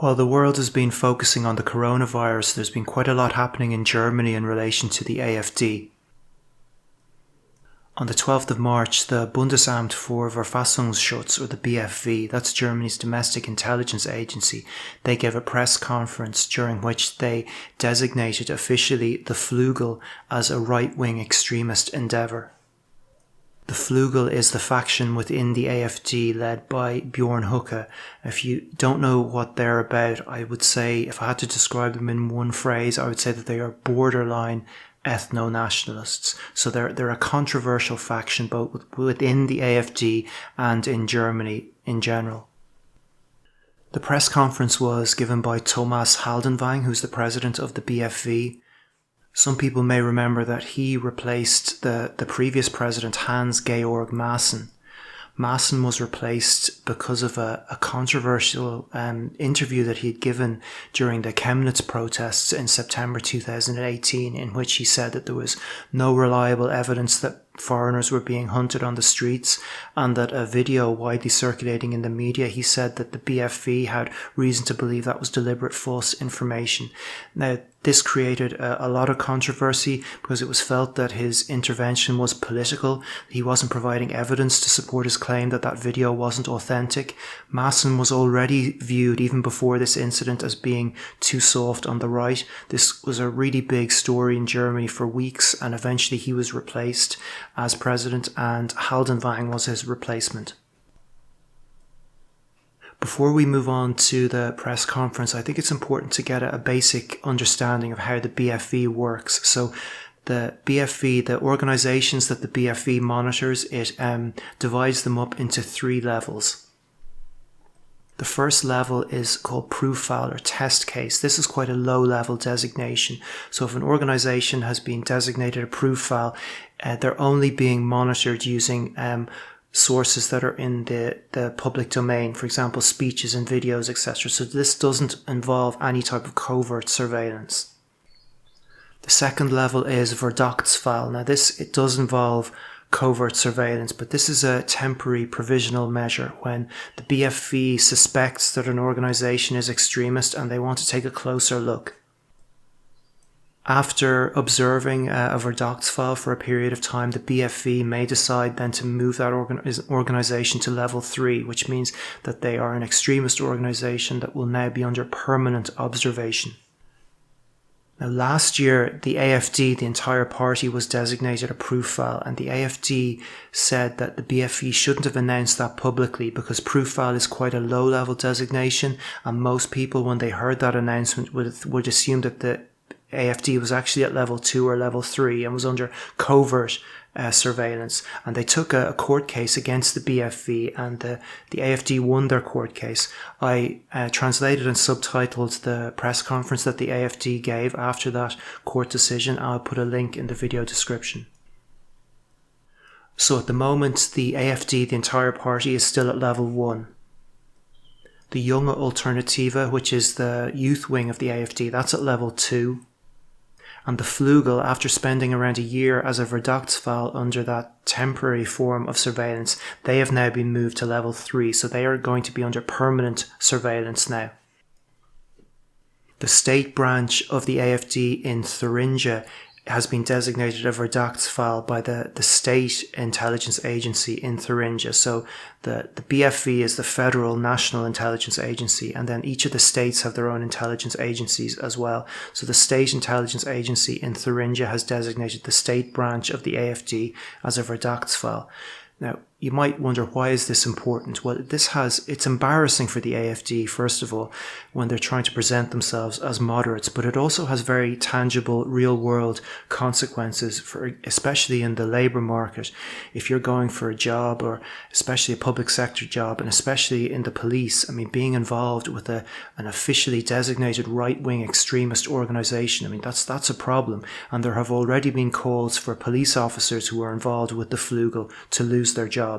While the world has been focusing on the coronavirus, there's been quite a lot happening in Germany in relation to the AfD. On the 12th of March, the Bundesamt for Verfassungsschutz, or the BfV, that's Germany's domestic intelligence agency, they gave a press conference during which they designated officially the Flügel as a right-wing extremist endeavour. The Flügel is the faction within the AfD led by Björn Höcke. If you don't know what they're about, I would say, if I had to describe them in one phrase, I would say that they are borderline ethno-nationalists. So they're a controversial faction both within the AfD and in Germany in general. The press conference was given by Thomas Haldenwang, who's the president of the BfV. Some people may remember that he replaced the previous president, Hans-Georg Maaßen. Maaßen was replaced because of a controversial interview that he had given during the Chemnitz protests in September 2018, in which he said that there was no reliable evidence that foreigners were being hunted on the streets, and that a video widely circulating in the media, he said that the BfV had reason to believe that was deliberate false information. Now, this created a lot of controversy because it was felt that his intervention was political. He wasn't providing evidence to support his claim that that video wasn't authentic. Maaßen was already viewed, even before this incident, as being too soft on the right. This was a really big story in Germany for weeks, and eventually he was replaced as president, and Haldenwang was his replacement. Before we move on to the press conference, I think it's important to get a basic understanding of how the BfV works. So the BfV, the organisations that the BfV monitors, it divides them up into three levels. The first level is called prüffall, or test case. This is quite a low-level designation. So if an organisation has been designated a prüffall, they're only being monitored using sources that are in the public domain, for example, speeches and videos, etc. So this doesn't involve any type of covert surveillance. The second level is Verdachtsfall. Now it does involve covert surveillance, but this is a temporary provisional measure when the BfV suspects that an organisation is extremist and they want to take a closer look. After observing a Verdachtsfall for a period of time, the BfV may decide then to move that organisation to level 3, which means that they are an extremist organisation that will now be under permanent observation. Now, last year, the AfD, the entire party, was designated a prüffall, and the AfD said that the BfV shouldn't have announced that publicly because prüffall is quite a low-level designation, and most people, when they heard that announcement, would assume that the AfD was actually at level 2 or level 3 and was under covert surveillance. And they took a court case against the BfV, and the AfD won their court case. I translated and subtitled the press conference that the AfD gave after that court decision. I'll put a link in the video description. So at the moment, the AfD, the entire party, is still at level 1. The Junge Alternative, which is the youth wing of the AfD, that's at level 2. And the Flügel, after spending around a year as a Verdachtsfall under that temporary form of surveillance, they have now been moved to level 3, so they are going to be under permanent surveillance now. The state branch of the AfD in Thuringia has been designated a Verdachtsfall by the state intelligence agency in Thuringia. So the BfV is the federal national intelligence agency, and then each of the states have their own intelligence agencies as well. So the state intelligence agency in Thuringia has designated the state branch of the AfD as a Verdachtsfall. Now, you might wonder, why is this important? Well, it's embarrassing for the AfD, first of all, when they're trying to present themselves as moderates, but it also has very tangible, real-world consequences, especially in the labour market. If you're going for a job, or especially a public sector job, and especially in the police, I mean, being involved with an officially designated right-wing extremist organisation, I mean, that's a problem. And there have already been calls for police officers who are involved with the Flügel to lose their jobs.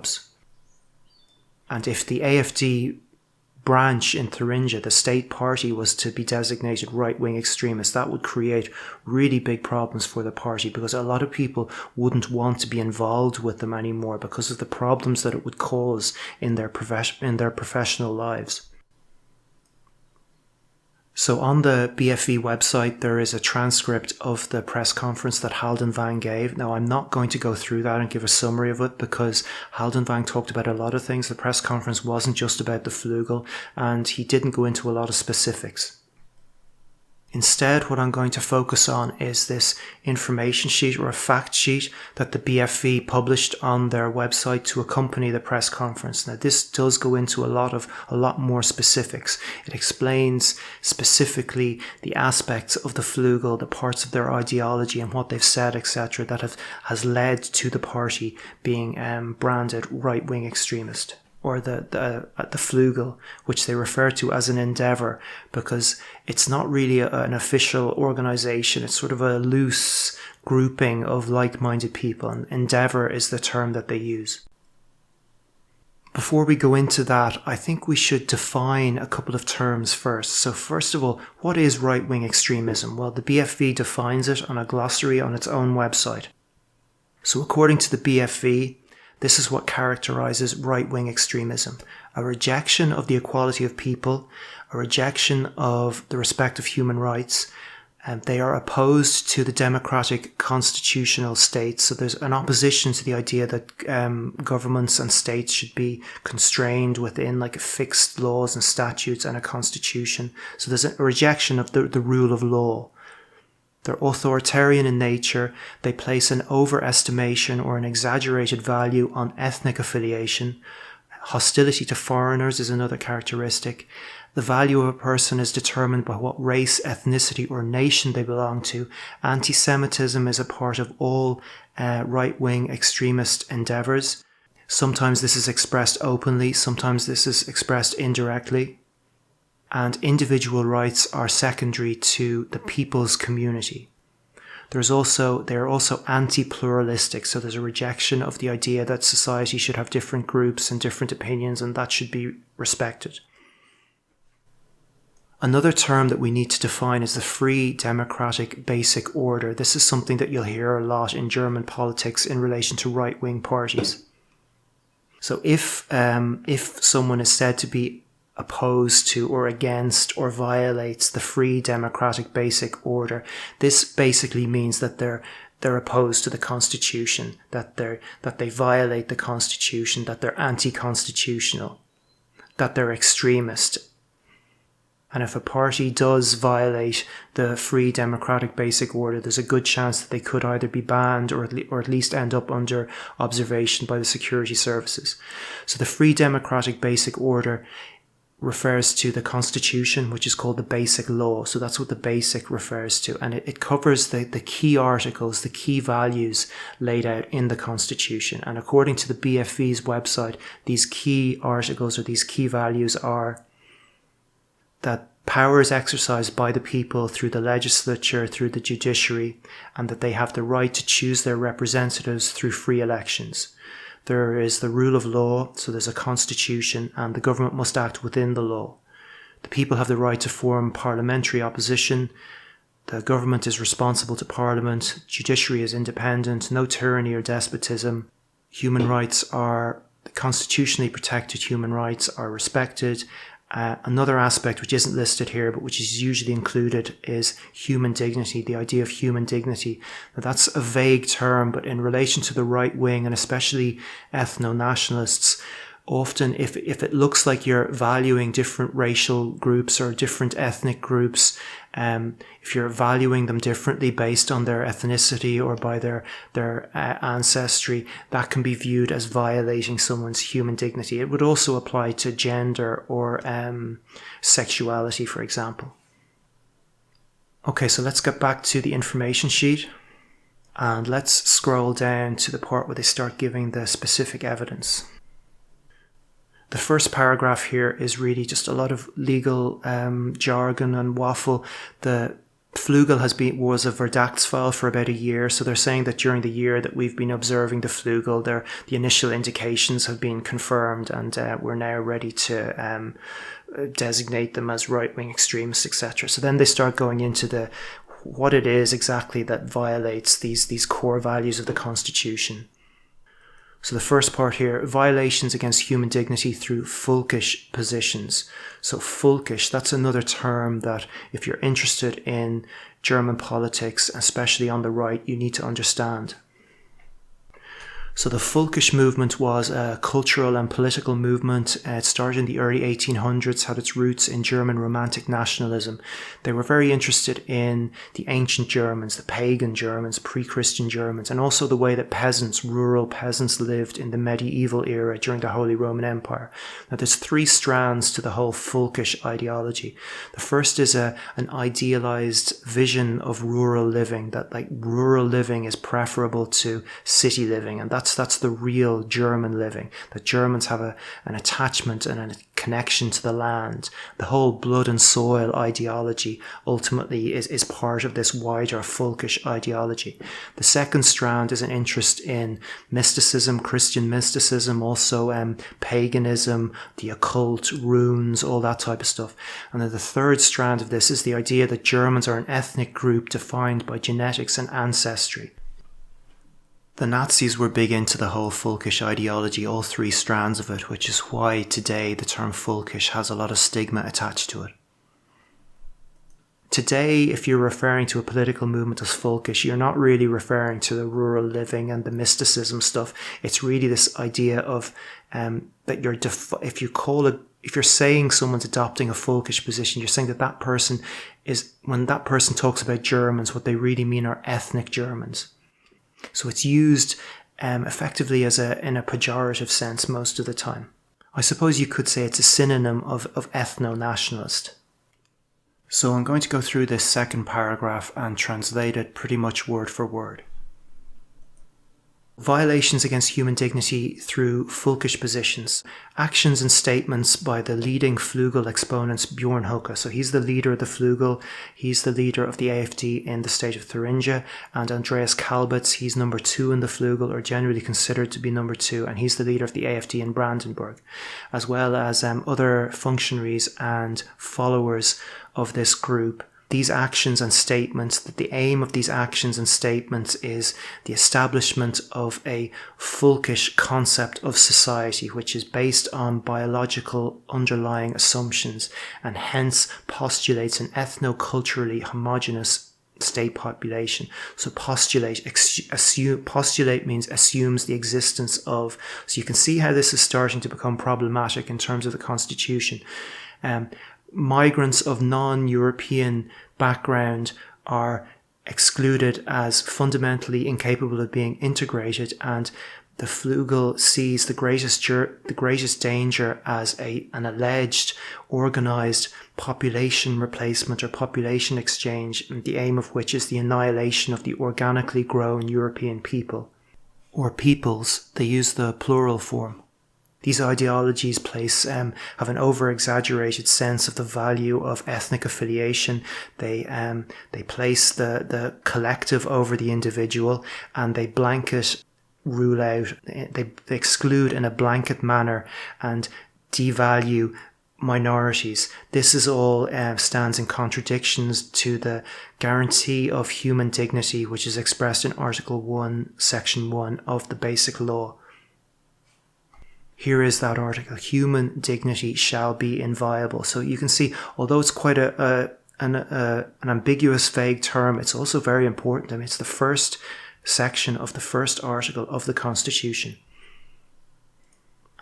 And if the AfD branch in Thuringia, the state party, was to be designated right-wing extremist, that would create really big problems for the party, because a lot of people wouldn't want to be involved with them anymore because of the problems that it would cause in their professional lives. So on the BFV website, there is a transcript of the press conference that Haldenwang gave. Now, I'm not going to go through that and give a summary of it because Haldenwang talked about a lot of things. The press conference wasn't just about the Flügel, and he didn't go into a lot of specifics. Instead, what I'm going to focus on is this information sheet or a fact sheet that the BFV published on their website to accompany the press conference. Now, this does go into a lot more specifics. It explains specifically the aspects of the Flügel, the parts of their ideology and what they've said, etc., that has led to the party being branded right-wing extremist, or the Flügel, which they refer to as an endeavour, because it's not really an official organisation. It's sort of a loose grouping of like-minded people, and endeavour is the term that they use. Before we go into that, I think we should define a couple of terms first. So first of all, what is right-wing extremism? Well, the BFV defines it on a glossary on its own website. So according to the BFV, this is what characterises right-wing extremism: a rejection of the equality of people, a rejection of the respect of human rights, and they are opposed to the democratic constitutional states. So there's an opposition to the idea that governments and states should be constrained within like fixed laws and statutes and a constitution. So there's a rejection of the rule of law. They're authoritarian in nature. They place an overestimation or an exaggerated value on ethnic affiliation. Hostility to foreigners is another characteristic. The value of a person is determined by what race, ethnicity, or nation they belong to. Anti-Semitism is a part of all right-wing extremist endeavours. Sometimes this is expressed openly, sometimes this is expressed indirectly. And individual rights are secondary to the people's community. They are also anti-pluralistic, so there's a rejection of the idea that society should have different groups and different opinions, and that should be respected. Another term that we need to define is the free democratic basic order. This is something that you'll hear a lot in German politics in relation to right-wing parties. So if someone is said to be opposed to or against or violates the free democratic basic order, this basically means that they're opposed to the constitution, that they violate the constitution, that they're anti-constitutional, that they're extremist. And if a party does violate the free democratic basic order, there's a good chance that they could either be banned or at least end up under observation by the security services. So the free democratic basic order refers to the constitution, which is called the basic law. So that's what the basic refers to. And it covers the key articles, the key values laid out in the constitution. And according to the BFV's website, these key articles or these key values are that power is exercised by the people through the legislature, through the judiciary, and that they have the right to choose their representatives through free elections. There is the rule of law, so there's a constitution, and the government must act within the law. The people have the right to form parliamentary opposition. The government is responsible to parliament. Judiciary is independent. No tyranny or despotism. Human rights are constitutionally protected. Human rights are respected. Another aspect which isn't listed here but which is usually included is human dignity, the idea of human dignity. Now, that's a vague term, but in relation to the right wing and especially ethno-nationalists, often if it looks like you're valuing different racial groups or different ethnic groups, if you're valuing them differently based on their ethnicity or by their ancestry, that can be viewed as violating someone's human dignity. It would also apply to gender or sexuality, for example. Okay, so let's get back to the information sheet and let's scroll down to the part where they start giving the specific evidence. The first paragraph here is really just a lot of legal jargon and waffle. The Flügel was a Verdachtsfall for about a year, so they're saying that during the year that we've been observing the Flügel, the initial indications have been confirmed, and we're now ready to designate them as right-wing extremists, etc. So then they start going into what it is exactly that violates these core values of the Constitution. So the first part here, violations against human dignity through Folkish positions. So Folkish, that's another term that if you're interested in German politics, especially on the right, you need to understand. So the Folkish movement was a cultural and political movement. It started in the early 1800s, had its roots in German Romantic nationalism. They were very interested in the ancient Germans, the pagan Germans, pre-Christian Germans, and also the way that peasants, rural peasants, lived in the medieval era during the Holy Roman Empire. Now there's three strands to the whole Folkish ideology. The first is an idealized vision of rural living, that like rural living is preferable to city living, and that's the real German living, that Germans have an attachment and a connection to the land. The whole blood and soil ideology ultimately is part of this wider Folkish ideology. The second strand is an interest in mysticism, Christian mysticism, also paganism, the occult, runes, all that type of stuff. And then the third strand of this is the idea that Germans are an ethnic group defined by genetics and ancestry. The Nazis were big into the whole Folkish ideology, all three strands of it, which is why today the term Folkish has a lot of stigma attached to it. Today, if you're referring to a political movement as Folkish, you're not really referring to the rural living and the mysticism stuff. It's really this idea of that you're if you're saying someone's adopting a Folkish position, you're saying that person is, when that person talks about Germans, what they really mean are ethnic Germans. So it's used effectively in a pejorative sense most of the time. I suppose you could say it's a synonym of ethno-nationalist. So I'm going to go through this second paragraph and translate it pretty much word for word. Violations against human dignity through Folkish positions. Actions and statements by the leading Flügel exponents Björn Höcke. So he's the leader of the Flügel, he's the leader of the AfD in the state of Thuringia, and Andreas Kalbitz, he's number 2 in the Flügel, or generally considered to be number 2, and he's the leader of the AfD in Brandenburg, as well as other functionaries and followers of this group. These actions and statements, that the aim of these actions and statements is the establishment of a Folkish concept of society, which is based on biological underlying assumptions and hence postulates an ethno-culturally homogeneous state population. So postulate means assumes the existence of. So you can see how this is starting to become problematic in terms of the constitution. Migrants of non-European background are excluded as fundamentally incapable of being integrated, and the Flügel sees the greatest danger as an alleged organised population replacement or population exchange, the aim of which is the annihilation of the organically grown European people, or peoples. They use the plural form. These ideologies have an over-exaggerated sense of the value of ethnic affiliation. They place the collective over the individual, and they blanket rule out. They exclude in a blanket manner and devalue minorities. This is all stands in contradictions to the guarantee of human dignity, which is expressed in Article 1, Section 1 of the Basic Law. Here is that article: human dignity shall be inviolable. So you can see, although it's quite an ambiguous, vague term, it's also very important. I mean, it's the first section of the first article of the Constitution.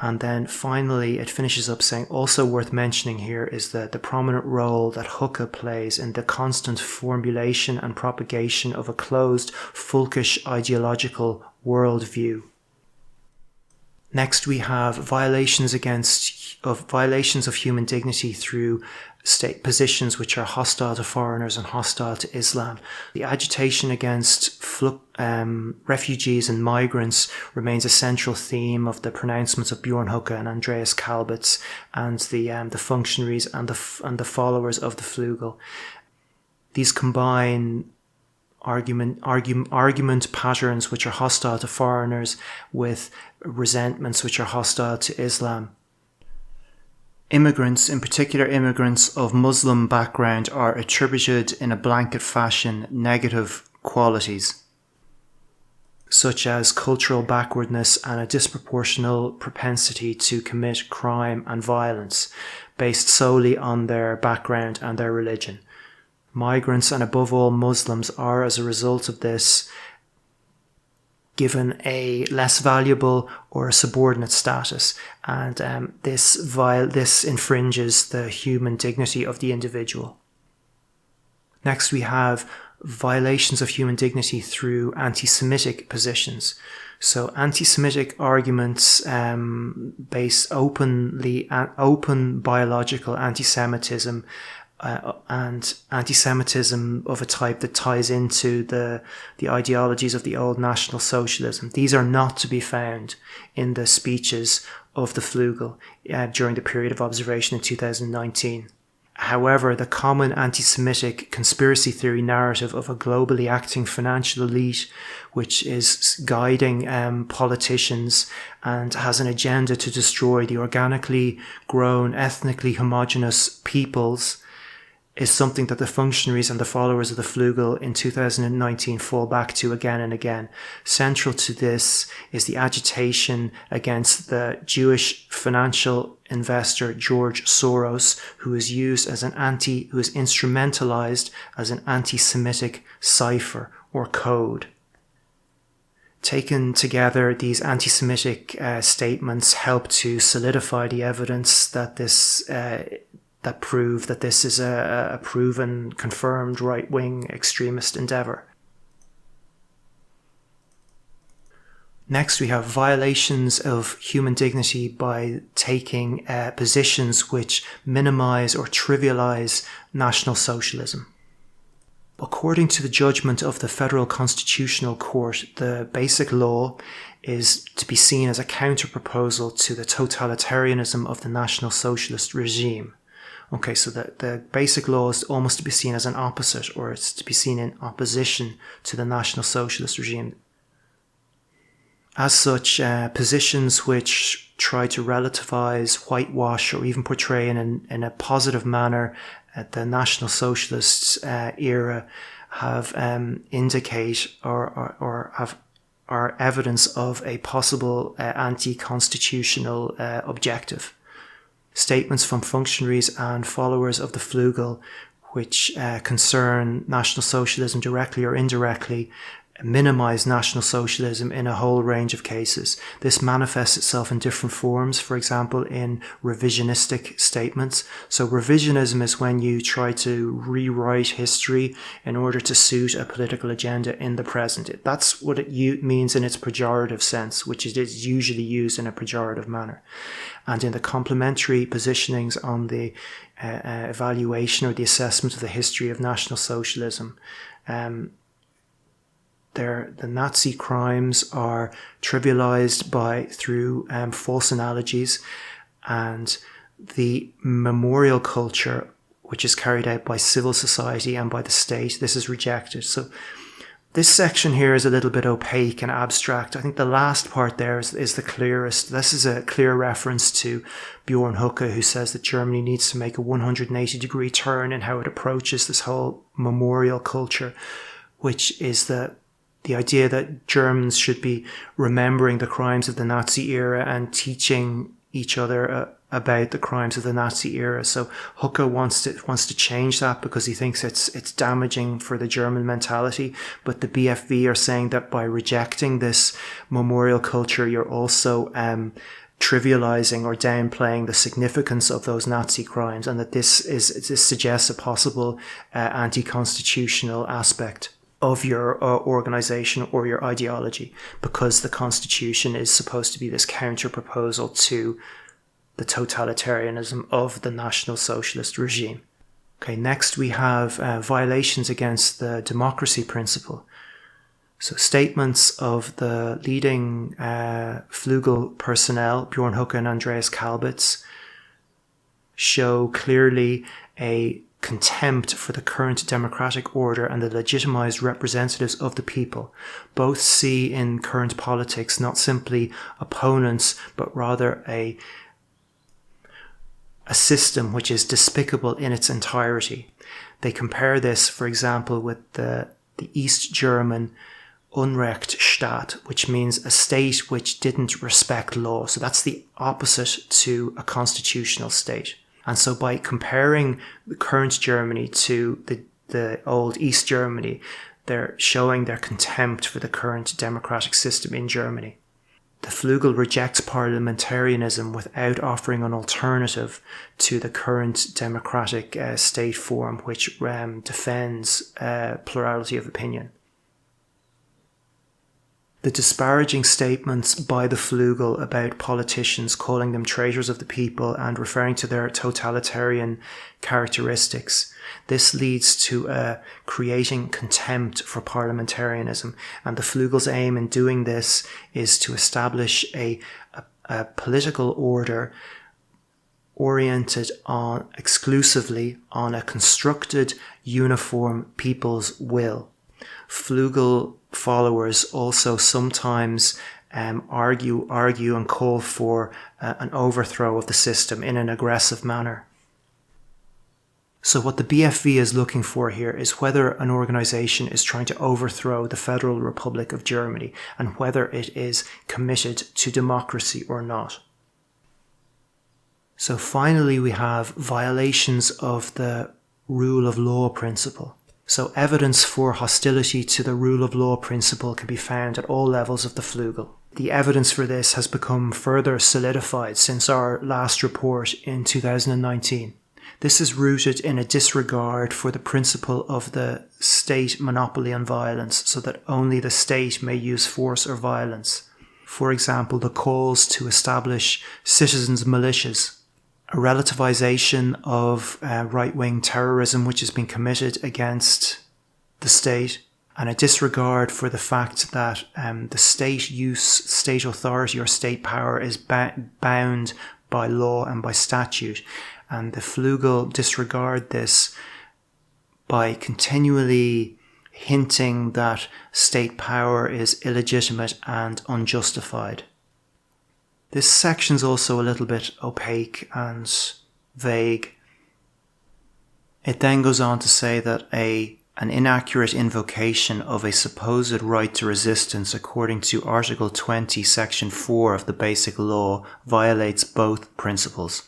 And then finally, it finishes up saying, also worth mentioning here is the prominent role that Höcke plays in the constant formulation and propagation of a closed, Folkish ideological worldview. Next, we have violations of human dignity through state positions which are hostile to foreigners and hostile to Islam. The agitation against refugees and migrants remains a central theme of the pronouncements of Björn Höcke and Andreas Kalbitz and the functionaries and the followers of the Flügel. These combine argument patterns which are hostile to foreigners with resentments which are hostile to Islam. Immigrants, in particular immigrants of Muslim background, are attributed in a blanket fashion negative qualities. such as cultural backwardness and a disproportional propensity to commit crime and violence, based solely on their background and their religion. Migrants, and above all Muslims, are, as a result of this, given a less valuable or a subordinate status, and this infringes the human dignity of the individual. Next, we have violations of human dignity through anti-Semitic positions. So anti-Semitic arguments base open biological anti-Semitism and anti-Semitism of a type that ties into the ideologies of the old National Socialism. These are not to be found in the speeches of the Flügel during the period of observation in 2019. However, the common anti-Semitic conspiracy theory narrative of a globally acting financial elite, which is guiding politicians and has an agenda to destroy the organically grown, ethnically homogenous peoples, is something that the functionaries and the followers of the Flügel in 2019 fall back to again and again. Central to this is the agitation against the Jewish financial investor George Soros, who is instrumentalized as an anti-Semitic cipher or code. Taken together, these anti-Semitic statements help to solidify the evidence that that prove that this is a proven, confirmed right-wing extremist endeavour. Next, we have violations of human dignity by taking positions which minimise or trivialise National Socialism. According to the judgment of the Federal Constitutional Court, the Basic Law is to be seen as a counter-proposal to the totalitarianism of the National Socialist regime. Okay, so the Basic Law is almost to be seen as an opposite, or it's to be seen in opposition to the National Socialist regime. As such, positions which try to relativize, whitewash, or even portray in a positive manner the National Socialist era have indicate or are evidence of a possible anti-constitutional objective. Statements from functionaries and followers of the Flügel which concern National Socialism directly or indirectly minimise National Socialism in a whole range of cases. This manifests itself in different forms, for example, in revisionistic statements. So revisionism is when you try to rewrite history in order to suit a political agenda in the present. That's what it means in its pejorative sense, which it is usually used in a pejorative manner. And in the complementary positionings on the evaluation or the assessment of the history of National Socialism, the Nazi crimes are trivialized through false analogies, and the memorial culture, which is carried out by civil society and by the state, this is rejected. So this section here is a little bit opaque and abstract. I think the last part there is the clearest. This is a clear reference to Björn Höcke, who says that Germany needs to make a 180-degree turn in how it approaches this whole memorial culture, which is the idea that Germans should be remembering the crimes of the Nazi era and teaching each other about the crimes of the Nazi era. So Höcke wants to change that because he thinks it's damaging for the German mentality. But the BFV are saying that by rejecting this memorial culture, you're also trivializing or downplaying the significance of those Nazi crimes, and that this suggests a possible anti-constitutional aspect of your organization or your ideology, because the constitution is supposed to be this counter-proposal to the totalitarianism of the National Socialist regime. Okay, next we have violations against the democracy principle. So statements of the leading Flügel personnel, Björn Höcke and Andreas Kalbitz, show clearly a contempt for the current democratic order and the legitimized representatives of the people. Both see in current politics not simply opponents, but rather a system which is despicable in its entirety. They compare this, for example, with the East German Unrechtsstaat, which means a state which didn't respect law. So that's the opposite to a constitutional state. And so by comparing the current Germany to the old East Germany, they're showing their contempt for the current democratic system in Germany. The Flügel rejects parliamentarianism without offering an alternative to the current democratic state form, which defends plurality of opinion. The disparaging statements by the Flügel about politicians, calling them traitors of the people and referring to their totalitarian characteristics, this leads to creating contempt for parliamentarianism. And the Flügel's aim in doing this is to establish a political order oriented exclusively on a constructed, uniform people's will. Flügel followers also sometimes argue and call for an overthrow of the system in an aggressive manner. So what the BFV is looking for here is whether an organisation is trying to overthrow the Federal Republic of Germany and whether it is committed to democracy or not. So finally we have violations of the rule of law principle. So evidence for hostility to the rule of law principle can be found at all levels of the Flügel. The evidence for this has become further solidified since our last report in 2019. This is rooted in a disregard for the principle of the state monopoly on violence, so that only the state may use force or violence. For example, the calls to establish citizens' militias, a relativization of right-wing terrorism which has been committed against the state, and a disregard for the fact that the state authority or state power is bound by law and by statute. And the Flügel disregard this by continually hinting that state power is illegitimate and unjustified. This section's also a little bit opaque and vague. It then goes on to say that an inaccurate invocation of a supposed right to resistance according to Article 20, Section 4 of the Basic Law violates both principles.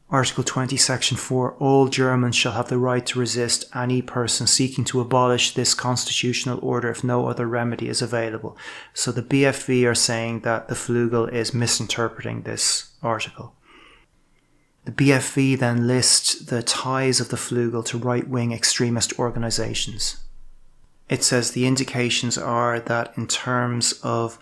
Article 20, Section 4, all Germans shall have the right to resist any person seeking to abolish this constitutional order if no other remedy is available. So the BFV are saying that the Flügel is misinterpreting this article. The BFV then lists the ties of the Flügel to right-wing extremist organisations. It says the indications are that in terms of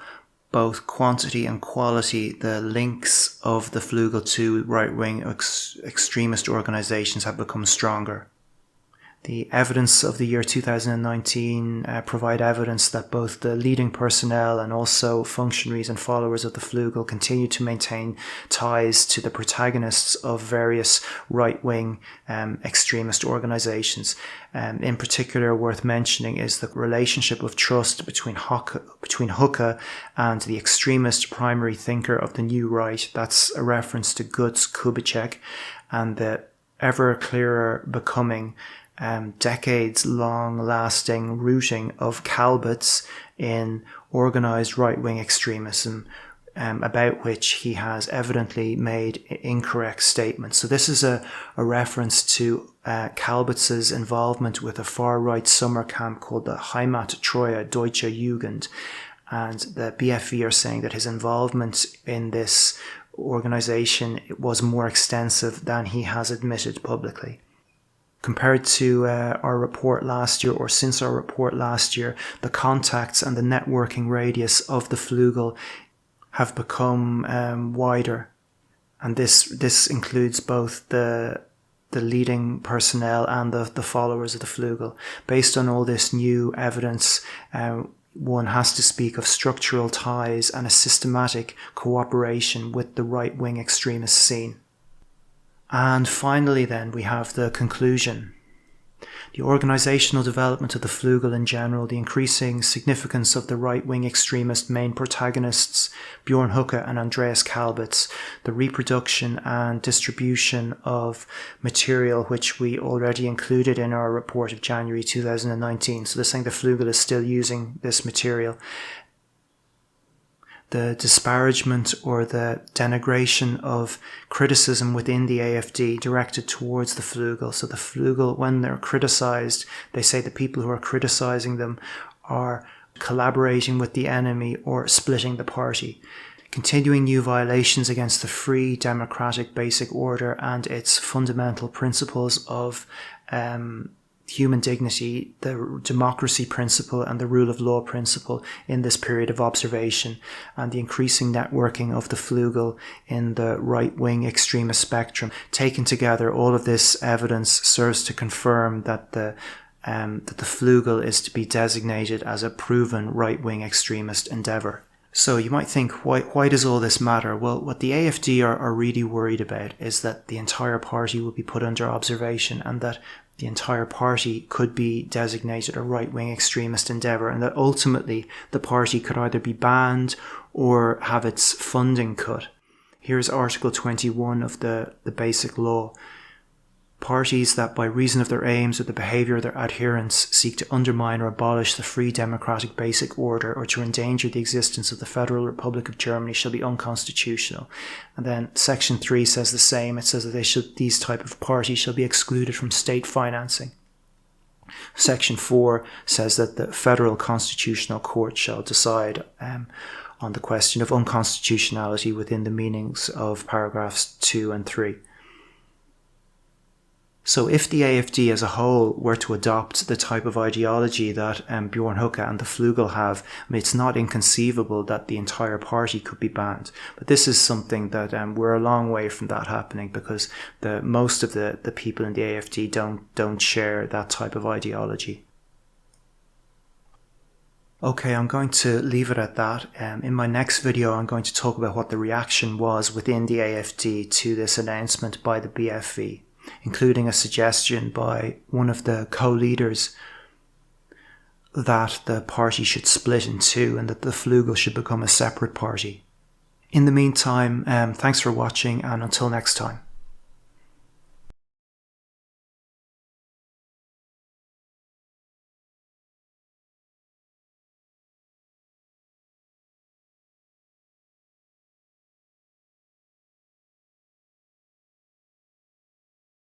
both quantity and quality, the links of the Flügel to right-wing extremist organisations have become stronger. The evidence of the year 2019 provide evidence that both the leading personnel and also functionaries and followers of the Flügel continue to maintain ties to the protagonists of various right-wing extremist organisations. In particular, worth mentioning is the relationship of trust between Höcke and the extremist primary thinker of the New Right. That's a reference to Guts Kubitschek, and the ever clearer becoming decades-long lasting rooting of Kalbitz in organised right-wing extremism, about which he has evidently made incorrect statements. So this is a reference to Kalbitz's involvement with a far-right summer camp called the Heimattreue Deutsche Jugend. And the BFV are saying that his involvement in this organisation was more extensive than he has admitted publicly. Compared to our report last year, or since our report last year, the contacts and the networking radius of the Flügel have become wider. And this includes both the leading personnel and the followers of the Flügel. Based on all this new evidence, one has to speak of structural ties and a systematic cooperation with the right-wing extremist scene. And finally then, we have the conclusion. The organisational development of the Flügel in general, the increasing significance of the right-wing extremist main protagonists, Björn Höcke and Andreas Kalbitz, the reproduction and distribution of material which we already included in our report of January 2019. So they're saying the Flügel is still using this material. The disparagement or the denigration of criticism within the AfD directed towards the Flügel. So the Flügel, when they're criticised, they say the people who are criticising them are collaborating with the enemy or splitting the party. Continuing new violations against the free democratic basic order and its fundamental principles of human dignity, the democracy principle and the rule of law principle in this period of observation, and the increasing networking of the Flügel in the right-wing extremist spectrum. Taken together, all of this evidence serves to confirm that the Flügel is to be designated as a proven right-wing extremist endeavour. So you might think, why does all this matter? Well, what the AfD are really worried about is that the entire party will be put under observation and that the entire party could be designated a right-wing extremist endeavour, and that ultimately the party could either be banned or have its funding cut. Here's Article 21 of the Basic Law. Parties that by reason of their aims or the behaviour of their adherents seek to undermine or abolish the free democratic basic order or to endanger the existence of the Federal Republic of Germany shall be unconstitutional. And then Section 3 says the same. It says that these type of parties shall be excluded from state financing. Section 4 says that the Federal Constitutional Court shall decide on the question of unconstitutionality within the meanings of paragraphs 2 and 3. So if the AfD as a whole were to adopt the type of ideology that Björn Höcke and the Flügel have, it's not inconceivable that the entire party could be banned. But this is something that we're a long way from that happening, because most of the people in the AfD don't share that type of ideology. Okay, I'm going to leave it at that. In my next video, I'm going to talk about what the reaction was within the AfD to this announcement by the BFV, including a suggestion by one of the co-leaders that the party should split in two and that the Flügel should become a separate party. In the meantime, thanks for watching, and until next time.